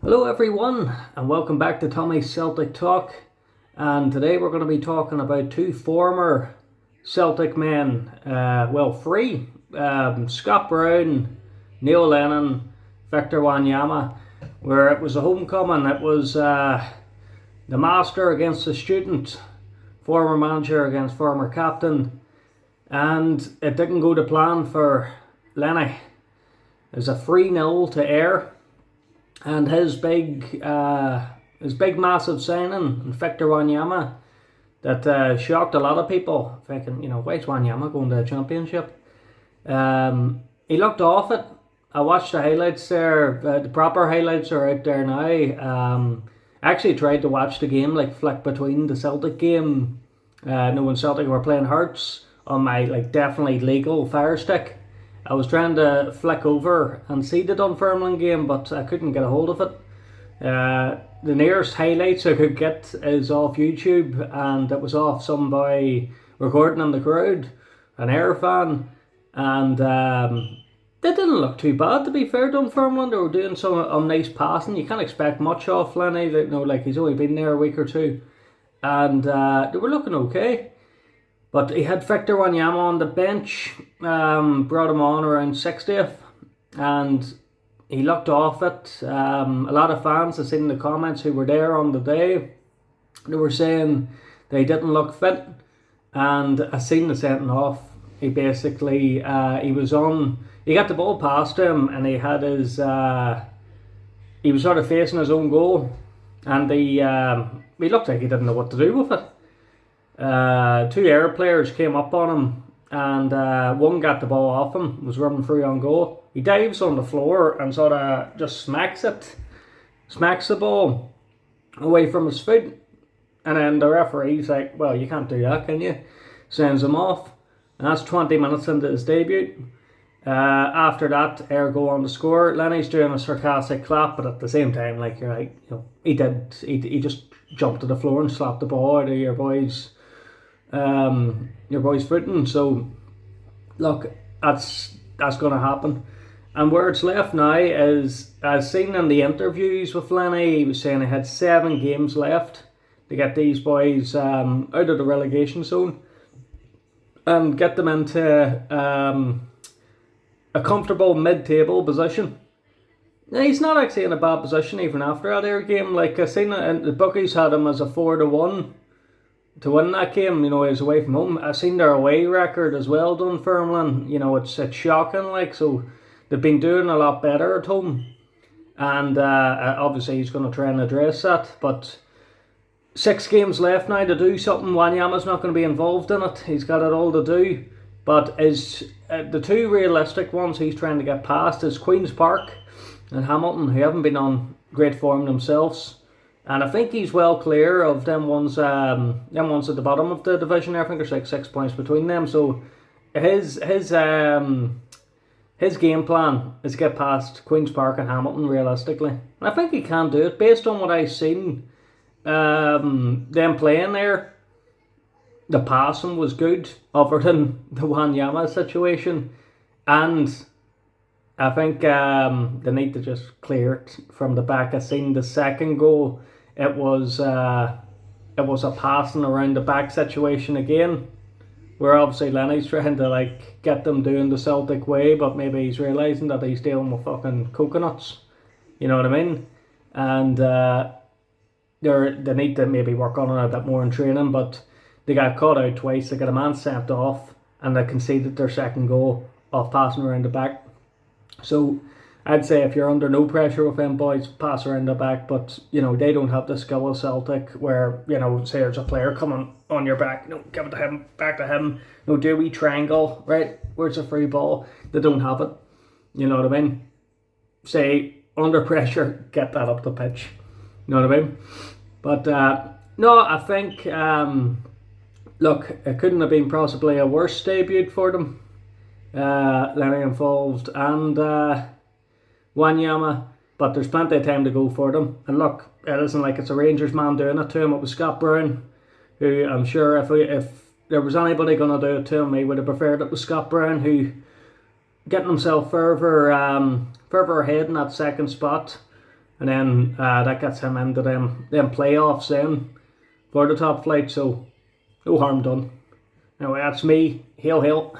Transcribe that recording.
Hello everyone and welcome back to Tommy's Celtic Talk, and today we're going to be talking about two former Celtic men, three, Scott Brown, Neil Lennon, Victor Wanyama, where it was a homecoming. It was the master against the student, former manager against former captain, and it didn't go to plan for Lenny. It was a 3-0 to Ayr. And his big massive signing, Victor Wanyama, that shocked a lot of people, thinking, why's Wanyama going to a championship? He looked off it. I watched the highlights there. The proper highlights are out there now. I actually tried to watch the game, flick between the Celtic game, when Celtic were playing Hearts, on my definitely legal Fire Stick. I was trying to flick over and see the Dunfermline game, but I couldn't get a hold of it. The nearest highlights I could get is off YouTube, and it was off somebody recording in the crowd, an Ayr fan, and they didn't look too bad, to be fair. Dunfermline, they were doing some nice passing. You can't expect much off Lenny, he's only been there a week or two, and they were looking okay. But he had Victor Wanyama on the bench, brought him on around 60th, and he looked off it. A lot of fans, I seen in the comments who were there on the day, they were saying they didn't look fit, and I seen the sending off. He basically, he got the ball past him, and he had his, he was sort of facing his own goal, and he looked like he didn't know what to do with it. Two Ayr players came up on him, and one got the ball off him, was running through on goal. He dives on the floor and sort of just smacks the ball away from his foot, and then the referee's like, well, you can't do that, can you? Sends him off, and that's 20 minutes into his debut. After that, Ayr go on to score. Lenny's doing a sarcastic clap, but at the same time, you're like, he just jumped to the floor and slapped the ball out of your boy's footing. So look, that's going to happen. And where it's left now is, as seen in the interviews with Lenny, he was saying he had 7 games left to get these boys out of the relegation zone and get them into a comfortable mid-table position. Now, he's not actually in a bad position even after that Ayr game. I seen the bookies had him as a 4-1 to win that game. He was away from home. I seen their away record as well, Dunfermline. It's shocking. So they've been doing a lot better at home, and obviously he's going to try and address that. But 6 games left now to do something. Wanyama's not going to be involved in it. He's got it all to do. But the two realistic ones he's trying to get past is Queen's Park and Hamilton, who haven't been on great form themselves. And I think he's well clear of them ones at the bottom of the division. I think there's 6 points between them. So his game plan is to get past Queen's Park and Hamilton realistically. And I think he can do it based on what I've seen them playing there. The passing was good, other than the Wanyama situation, and I think they need to just clear it from the back. I seen the second goal; it was a passing around the back situation again, where obviously Lenny's trying to get them doing the Celtic way, but maybe he's realising that he's dealing with fucking coconuts. You know what I mean? And they need to maybe work on it a bit more in training, but they got caught out twice. They got a man sent off, and they conceded their second goal off passing around the back. So I'd say if you're under no pressure with them boys, pass around the back. But they don't have the skill of Celtic, where say there's a player coming on your back, give it to him, back to him. Do we triangle, right? Where's the free ball? They don't have it. You know what I mean? Say under pressure, get that up the pitch. You know what I mean? But no, I think. Look, it couldn't have been possibly a worse debut for them. Lenny involved and Wanyama, but there's plenty of time to go for them. And look, it isn't like it's a Rangers man doing it to him. It was Scott Brown, who I'm sure if there was anybody going to do it to him, he would have preferred it was Scott Brown, who getting himself further ahead in that second spot. and then that gets him into them playoffs then for the top flight. So no harm done. Anyway, that's me. Hail, hail.